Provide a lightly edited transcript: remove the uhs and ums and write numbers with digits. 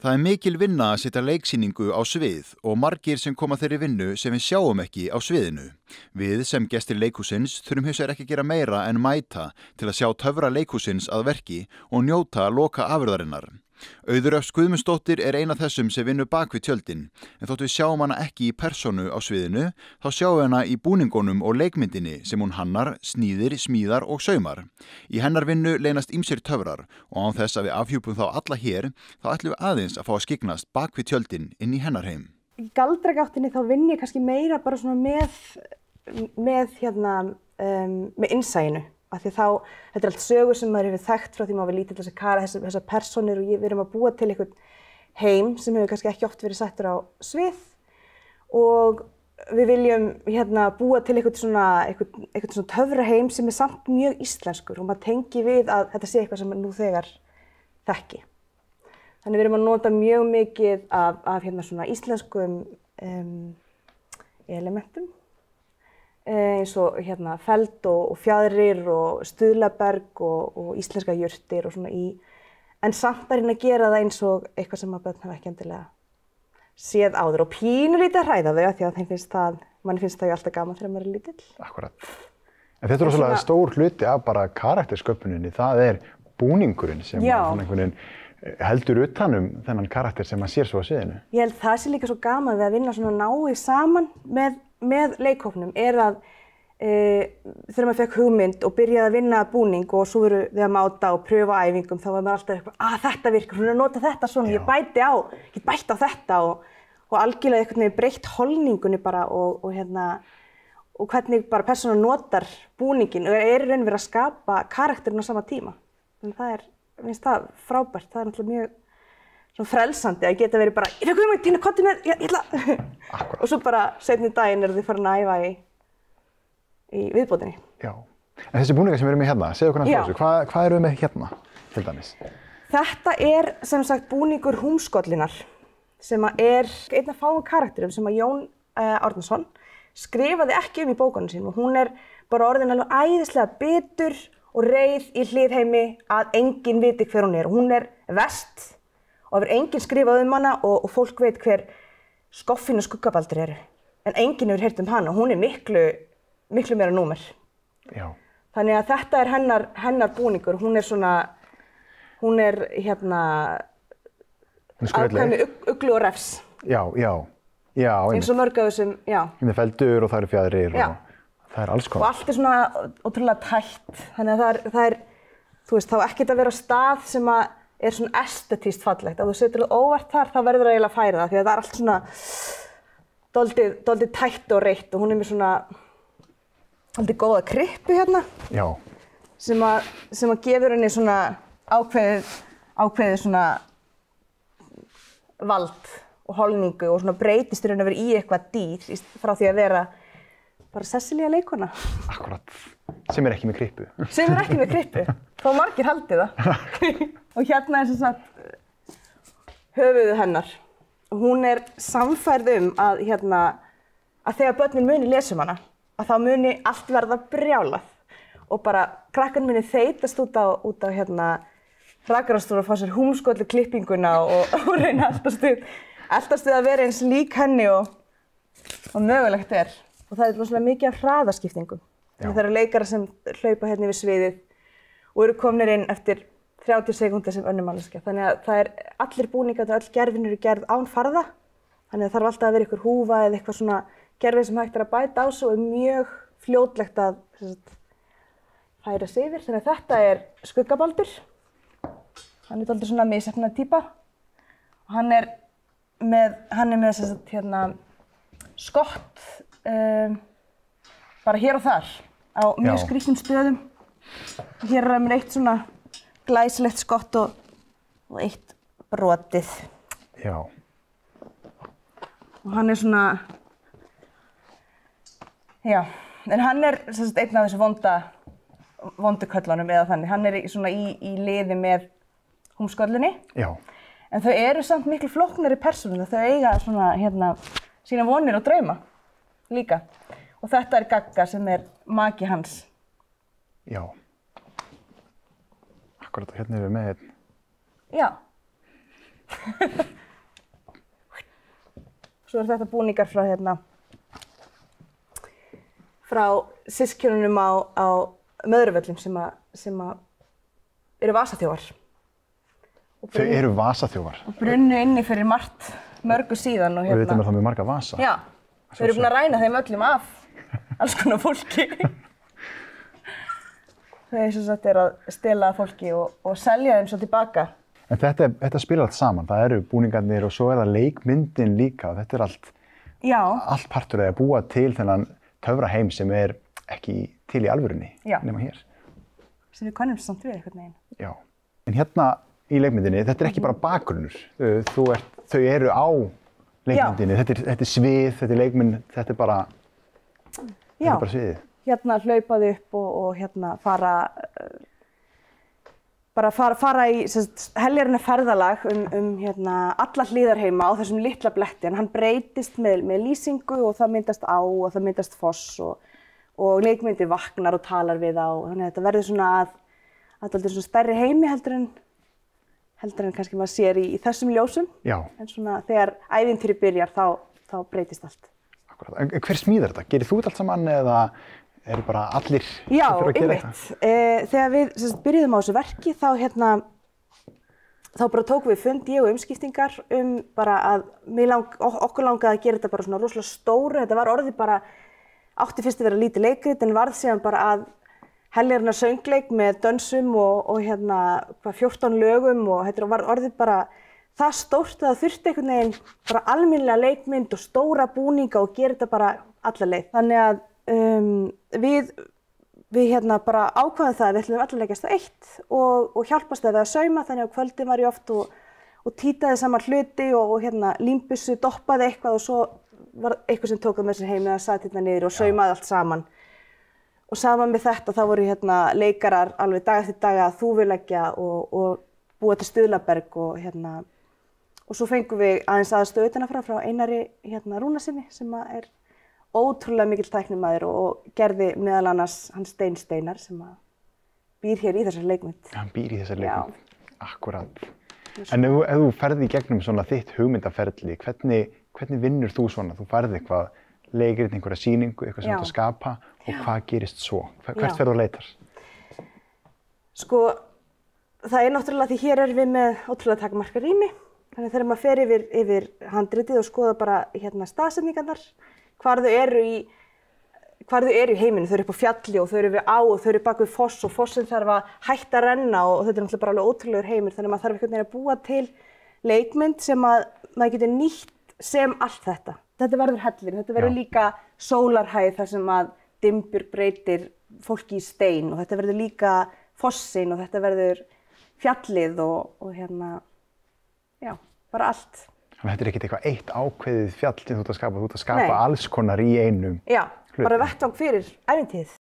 Það mikil vinna að setja leiksýningu á svið og margir sem koma þeirri vinnu sem við sjáum ekki á sviðinu. Við sem gestir leikhúsins þurfum hins vegar ekki að gera meira en mæta til að sjá töfra leikhúsins að verki og njóta loka afurðarinnar. Auður Öfs Guðmundsdóttir ein af þessum sem vinnur bak við tjöldin, en þótt við sjáum hana ekki í persónu á sviðinu, þá sjáum við hana í búningunum og leikmyndinni sem hún hannar, sníðir, smíðar og saumar. Í hennar vinnu leynast ýmsir töfrar og án þess að við afhjúpum þá alla hér, þá ætlum við aðeins að fá að skyggnast bak við tjöldin inn í hennar heim. Í Galdra-gáttinni þá vinn ég kannski meira bara svona með innsæinu. Af því þá, þetta allt sögur sem maður hefur þekkt frá því maður var lítill þessar persónur og við erum að búa til einhvern heim sem hefur kannski ekki oft verið settur á svið og við viljum búa til einhvern svona töfraheim sem samt mjög íslenskur og maður tengi við að þetta sé eitthvað sem nú þegar þekki. Þannig við erum að nota mjög mikið af svona íslenskum elementum. Eins og feld og fjaðrir og stuðlaberg og íslenska jurtir og svona en samt að reyna að gera það eins og eitthvað sem að börn hafa ekki endilega séð áður og pínulítið að hræða þau því að manni finnst það jo alltaf gaman þegar maður lítill. Akkurat. En þetta svolítið stór hluti af bara karaktersköpuninni, það búningurinn sem einhvern veginn heldur utan þennan karakter sem maður sér svo á sviðinu. Ég held það sé líka svo gaman við að vinna svona náið saman með leikhópnum að þegar maður fekk hugmynd og byrjaði að vinna búning og svo voru við að máta og pröfa á æfingum þá var maður alltaf eitthvað, þetta virkar, hún að nota þetta svona, ég get bætt á þetta og algjörlega einhvern veginn breytt holningunni bara og hvernig bara persónan notar búningin og í raun verið að skapa karakterinn á sama tíma. Þannig finnst það frábært, það náttúrulega mjög svona frelsandi að geta verið bara, ég fekk hugmynd, Tína, komdu með, ég ætla. Og svo bara seinni daginn þið farin að æfa í viðbótinni. Já. En þessi búningar sem við erum með hérna, segðu okkur frá þessu, hvað erum við með hérna, til dæmis? Þetta sem sagt búningur húmskollinnar, sem einn af fáum karakterum sem Jón Árnason skrifaði ekki í bókunum sínum og hún bara orðin alveg æðislega bitur og reið í hlýðheimi að enginn viti hver hún og hún verst. Og það enginn skrifað hana og fólk veit hver Skoffin og Skuggabaldur en enginn hefur heyrt hana og hún miklu meira númer. Já. Þannig að þetta hennar búningur, hún ákveðin uglu og refs. Já. Eins og mörg af þessum, já. Með feldur og það fjaðrir og það alls konar. Og allt svona ótrúlega tætt, þannig að það þú veist, þá ekkert að vera á stað sem svona estetískt fallegt. Ef þú setur það óvart þar, þá verður það eiginlega að færa það, því að það allt svona dálítið tætt og reitt og hún með svona dálítið góða krippu hérna. Já. Sem að gefur henni svona ákveðið svona vald og holningu og svona breytist í raun og veru í eitthvað dýr frá því að vera bara Sesselía leikona. Akkurat. Sem ekki með krippu. Sem ekki með krippu. Þó margir haldið það. Og hérna sem sagt höfuðið hennar. Hún sannfærð að þegar börnin muni lesa hana, að þá muni allt verða brjálað. Og bara krakkan muni þeytast út á hrakarastúr og fá sér húmskollu klippinguna og reyna eltast við að vera eins lík henni og mögulegt Og það rosalega mikið af hraðaskiptingum. Það eru leikarar sem hlaupa hérna yfir sviðið og eru komnir inn eftir 30 sekúndur sem önnur manneskja. Þannig að það allir búningar og öll gervin eru gerð án farða. Þannig að það þarf alltaf að vera einhver húfa eða eitthvað svona gerfi sem hægt að bæta á sig og mjög fljótlegt að færa sig yfir. Þannig að þetta Skuggabaldur. Hann dálítið svona misheppnaður týpa. Og hann með skott bara hér og þar á mjög skrýtnum stöðum. Hér mér eitt svona glæsilegt skott og eitt brotið. Já. Og hann svona, en hann einn af þessu vondu köllunum eða þannig. Hann svona í liði með húmskollinni. Já. En þau eru samt miklu flóknari persónur. Þau eiga svona sína vonir og drauma líka. Og þetta Gagga sem maki hans. Já. Akkurat hérna erum við með einn. Já. Svo þetta búningar frá frá systkinunum á Möðruvöllum sem eru vasaþjófar. Þau eru vasaþjófar? Og brunnu inni fyrir mörgu síðan. Og við veitum að það með marga vasa? Já, þau eru búin að ræna þeim öllum af alls konar fólki. Þau sem sagt eru að stela fólki og selja þeim svo tilbaka. En þetta spilar allt saman, það eru búningarnir og svo það leikmyndin líka og þetta allt partur að búa til þennan töfraheim sem ekki til í alvörunni nema hér. Sem við könnumst samt við einhvern veginn. Já, en hérna í leikmyndinni, þetta ekki bara bakgrunnur, þau eru á leikmyndinni, þetta svið, þetta leikmynd, þetta bara sviðið. Hérna hlaupaði upp og hérna fara í heljarinnar ferðalag hérna alla Hlíðarheima á þessum litla bletti, en hann breytist með lýsingu og það myndast á og það myndast foss og leikmyndi vaknar og talar við á, þannig að þetta verður svona stærri heimi heldur en kannski maður sér í þessum ljósum. Já. En svona þegar ævintýri byrjar þá breytist allt. Akkurat. En hver smíðar þetta? Gerir þú þetta allt saman eða eru bara allir sem þurfa að gera þetta? Já, þegar við byrjuðum á þessu verki þá bara tókum við fund, ég og umskiptingar bara að okkur langaði að gera þetta bara svona rosalega stóru. Þetta var orðið bara, átti fyrst að vera lítið leikrit en varð síðan bara að heljarinnar söngleik með dönsum og 14 lögum og þetta var orðið bara það stórt að það þurfti einhvern veginn bara almennilega leikmynd og stóra búninga og gera þetta bara alla leið. Þannig að við bara ákváðum það að við ætlum allir að leggjast á eitt og hjálpast það við að sauma, þannig að kvöldin var ég oft og títaði saman hluti og límbyssu doppaði eitthvað og svo var eitthvað sem tók það með sér heim eða sat hérna niður og saumaði allt saman. Og saman með þetta þá voru leikarar alveg dag eftir dag að þúfuleggja og búa til stuðlaberg og svo fengum við aðeins aðstöðu utanfrá frá Einari Rúnarsyni sem ótrúlega mikill tæknimaður og gerði meðal annars hann Stein Steinar sem býr hér í þessari leikmynd. Hann býr í þessari leikmynd, akkúrat. En ef þú ferði í gegnum svona þitt hugmyndaferli, hvernig vinnur þú svona? Þú ferði eitthvað leikrit, einhverja sýningu, eitthvað sem þú ert að skapa og hvað gerist svo? Hvert ferðu og leitar? Sko, það náttúrulega því hér erum við með ótrúlega takmarka rými. Þannig þegar maður fer yfir handritið og skoða bara staðsetningarnar, hvar þau eru í heiminu. Þau eru upp á fjalli og þau eru við á og þau eru bak við foss og fossin þarf að hætta að renna og þetta náttúrulega bara alveg ótrúlegur heimur. Þannig að maður þarf einhvern veginn að búa til leikmynd sem maður getur nýtt sem allt þetta. Þetta verður hellir, þetta verður líka sólarhæð þar sem að Dimbjörg breytir fólki í stein og þetta verður líka fossin og þetta verður fjallið og bara allt. Þannig að þetta ekkert eitthvað eitt ákveðið fjall sem þú ert að skapa, þú ert að skapa alls konar í einum. Já, bara vettvang fyrir ævintýrið.